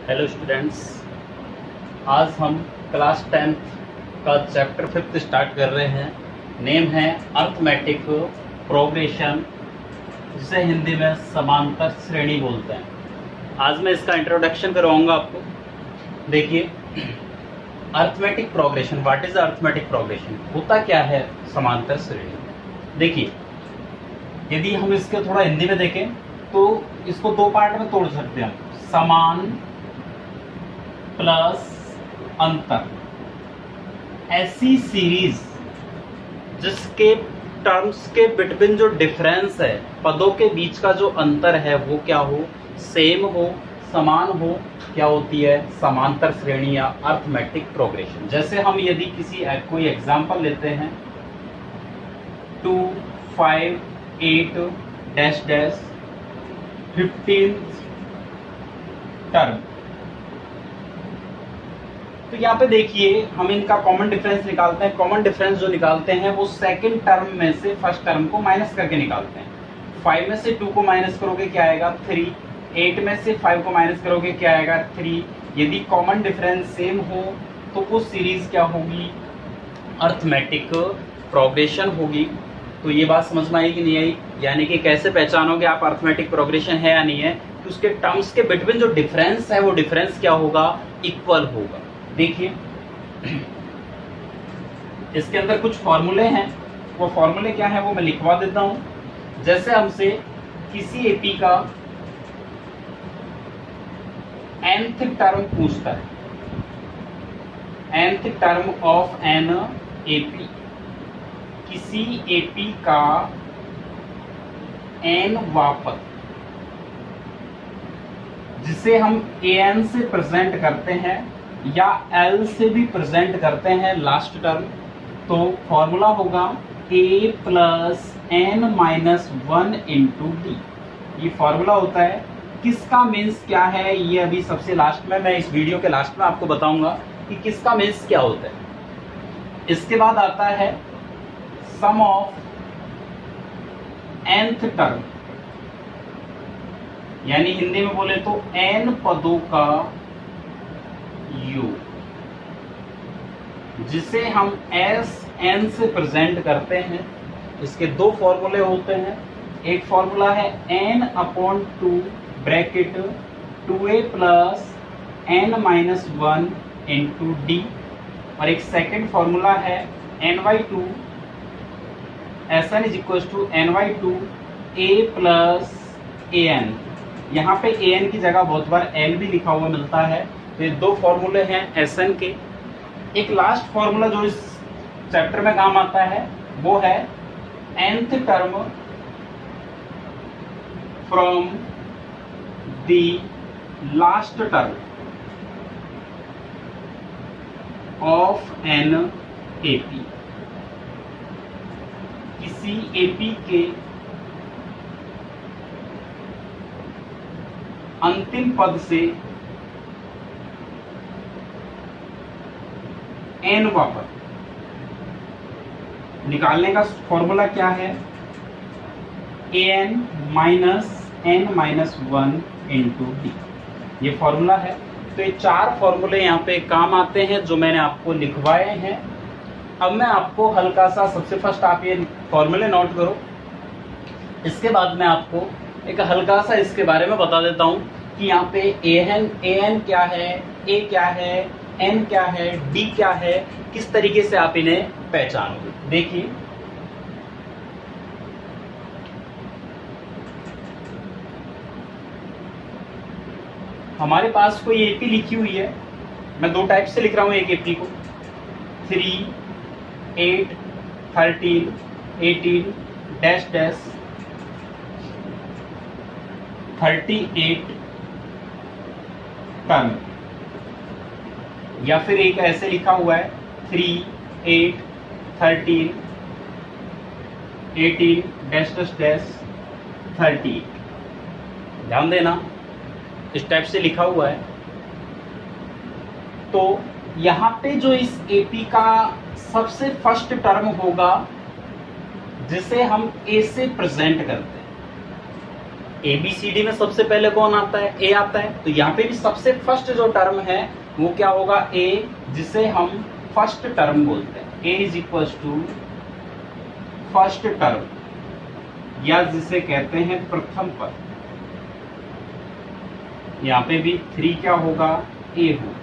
Hello students, आज हम class 10th का चैप्टर 5th स्टार्ट कर रहे हैं। नेम है अर्थमेटिक प्रोग्रेशन, जिसे हिंदी में समांतर श्रेणी बोलते हैं। आज मैं इसका इंट्रोडक्शन करवाऊंगा आपको। देखिए, arithmetic progression, what is arithmetic progression, होता क्या है समांतर श्रेणी। देखिए, यदि हम इसके थोड़ा हिंदी में देखें तो इसको दो पार्ट में तोड़ सकते हैं हम, समान प्लस अंतर। ऐसी सीरीज जिसके टर्म्स के बिटवीन जो डिफरेंस है, पदों के बीच का जो अंतर है वो क्या हो, सेम हो, समान हो, क्या होती है, समांतर श्रेणी या अर्थमेटिक प्रोग्रेशन। जैसे हम यदि किसी कोई एग्जांपल लेते हैं, 2, 5, 8 डैश डैश 15th टर्म, तो यहाँ पे देखिए हम इनका कॉमन डिफरेंस निकालते हैं। कॉमन डिफरेंस जो निकालते हैं वो सेकंड टर्म में से फर्स्ट टर्म को माइनस करके निकालते हैं। 5 में से 2 को माइनस करोगे क्या आएगा, 3। 8 में से 5 को माइनस करोगे क्या आएगा, 3। यदि कॉमन डिफरेंस सेम हो तो वो सीरीज क्या होगी, अर्थमेटिक प्रोग्रेशन होगी। तो ये बात समझ में आई कि नहीं आई, यानी कि कैसे पहचानोगे आप अर्थमेटिक प्रोग्रेशन है या नहीं है, तो उसके टर्म्स के बिटवीन जो डिफरेंस है वो डिफरेंस क्या होगा, इक्वल होगा। देखिए, इसके अंदर कुछ फॉर्मूले हैं, वो फॉर्मूले क्या है वो मैं लिखवा देता हूं। जैसे हमसे किसी एपी का nth टर्म पूछता है, nth term of an AP, किसी एपी का n वापस, जिसे हम an से प्रेजेंट करते हैं या L से भी प्रेजेंट करते हैं लास्ट टर्म, तो फॉर्मूला होगा a plus n minus 1 into D. ये फॉर्मूला होता है। किसका मीन्स क्या है ये अभी सबसे लास्ट में, मैं इस वीडियो के लास्ट में आपको बताऊंगा कि किसका मीन्स क्या होता है। इसके बाद आता है सम ऑफ nth टर्म, यानी हिंदी में बोले तो n पदों का योग, जिसे हम Sn से प्रेजेंट करते हैं। इसके दो फॉर्मूले होते हैं। एक फॉर्मूला है n/2 bracket 2a plus n minus 1 into D, और एक सेकेंड फॉर्मूला है n/2 Sn is equal to n/2 a plus an। यहाँ पे an की जगह बहुत बार l भी लिखा हुआ मिलता है। तो ये दो फॉर्मूले हैं Sn के। एक लास्ट फॉर्मूला जो इस चैप्टर में काम आता है वो है nth term from the last term of an AP. किसी एपी के अंतिम पद से n वापस निकालने का फॉर्मूला क्या है, an minus n minus 1 into D. ये फॉर्मूला है। तो ये चार फॉर्मूले यहाँ पे काम आते हैं जो मैंने आपको लिखवाए हैं। अब मैं आपको हल्का सा, सबसे फर्स्ट आप ये फॉर्मूले नोट करो। इसके बाद मैं आपको एक हल्का सा इसके बारे में बता देता हूँ कि यहाँ पे an क्या है, a क्या है, n क्या है, d क्या है, किस तरीके से आप इन्हें पहचानोगे। देखिए, हमारे पास कोई एपी लिखी हुई है। मैं दो टाइप से लिख रहा हूँ एक एपी को, 3, 8, 13, 18 डैश डैश 38 टर्म, या फिर एक ऐसे लिखा हुआ है 3, 8, 13, 18 डैश डैश डैश 38। ध्यान देना, इस टाइप से लिखा हुआ है। तो यहाँ पे जो इस एपी का सबसे फर्स्ट टर्म होगा जिसे हम ए से प्रेजेंट करते हैं, ABCD में सबसे पहले कौन आता है? A आता है। तो यहाँ पे भी सबसे फर्स्ट जो टर्म है वो क्या होगा? A, जिसे हम फर्स्ट टर्म बोलते हैं। A is equal to first term, या जिसे कहते हैं प्रथम पद। यहाँ पे भी 3 क्या होगा? A होगा।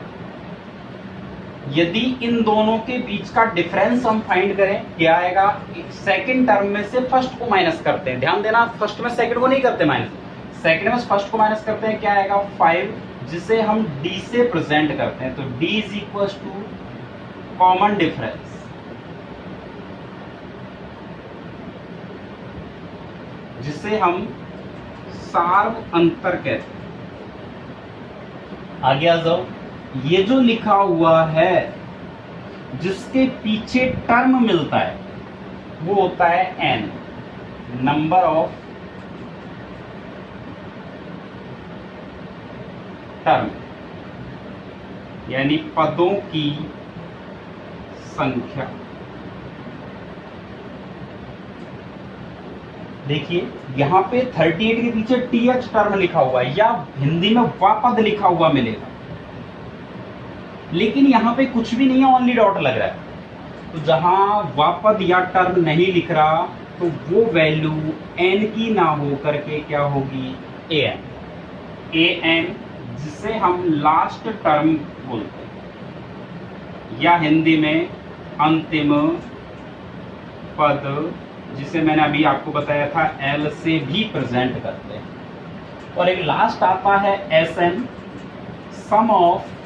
यदि इन दोनों के बीच का डिफरेंस हम फाइंड करें, क्या आएगा? सेकंड टर्म में से फर्स्ट को माइनस करते हैं। ध्यान देना, फर्स्ट में सेकंड को नहीं करते माइनस, सेकंड में फर्स्ट को माइनस करते हैं। क्या आएगा? 5, जिसे हम D से प्रेजेंट करते हैं। तो D is equal to common difference, जिसे हम सार्व अंतर कहते हैं। आगे आ जाओ। ये जो लिखा हुआ है जिसके पीछे टर्म मिलता है वो होता है n, नंबर ऑफ टर्म, यानी पदों की संख्या। देखिए यहां पे 38 के पीछे TH टर्म लिखा हुआ है, या हिंदी में वा पद लिखा हुआ मिलेगा, लेकिन यहां पे कुछ भी नहीं है, ओनली डॉट लग रहा है। तो जहां वापद या टर्म नहीं लिख रहा तो वो वैल्यू n की ना हो करके क्या होगी? an, जिसे हम लास्ट टर्म बोलते हैं, या हिंदी में अंतिम पद, जिसे मैंने अभी आपको बताया था l से भी प्रेजेंट करते हैं। और एक लास्ट आता है sn, sum of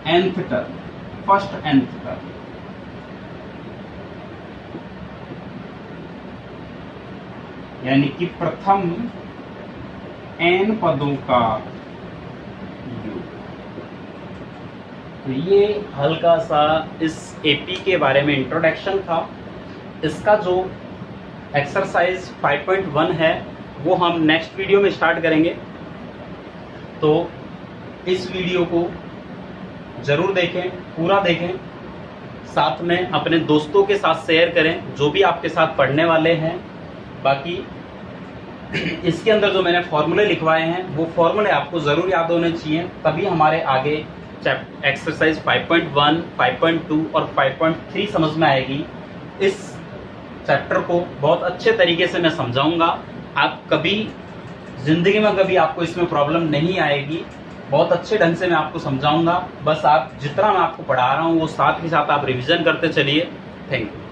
nth term, first nth term. यानी कि प्रथम n पदों का योग। तो ये हल्का सा इस एपी के बारे में इंट्रोडक्शन था। इसका जो एक्सरसाइज 5.1 है वो हम नेक्स्ट वीडियो में स्टार्ट करेंगे। तो इस वीडियो को जरूर देखें, पूरा देखें, साथ में अपने दोस्तों के साथ शेयर करें जो भी आपके साथ पढ़ने वाले हैं। बाकी इसके अंदर जो मैंने फॉर्मूले लिखवाए हैं वो फॉर्मूले आपको जरूर याद होने चाहिए, तभी हमारे आगे एक्सरसाइज 5.1, 5.2 और 5.3 समझ में आएगी। इस चैप्टर को बहुत अच्छे तरीके से मैं समझाऊंगा, आप कभी जिंदगी में कभी आपको इसमें प्रॉब्लम नहीं आएगी। बहुत अच्छे ढंग से मैं आपको समझाऊंगा, बस आप जितना मैं आपको पढ़ा रहा हूँ वो साथ ही साथ आप रिवीजन करते चलिए। Thank you.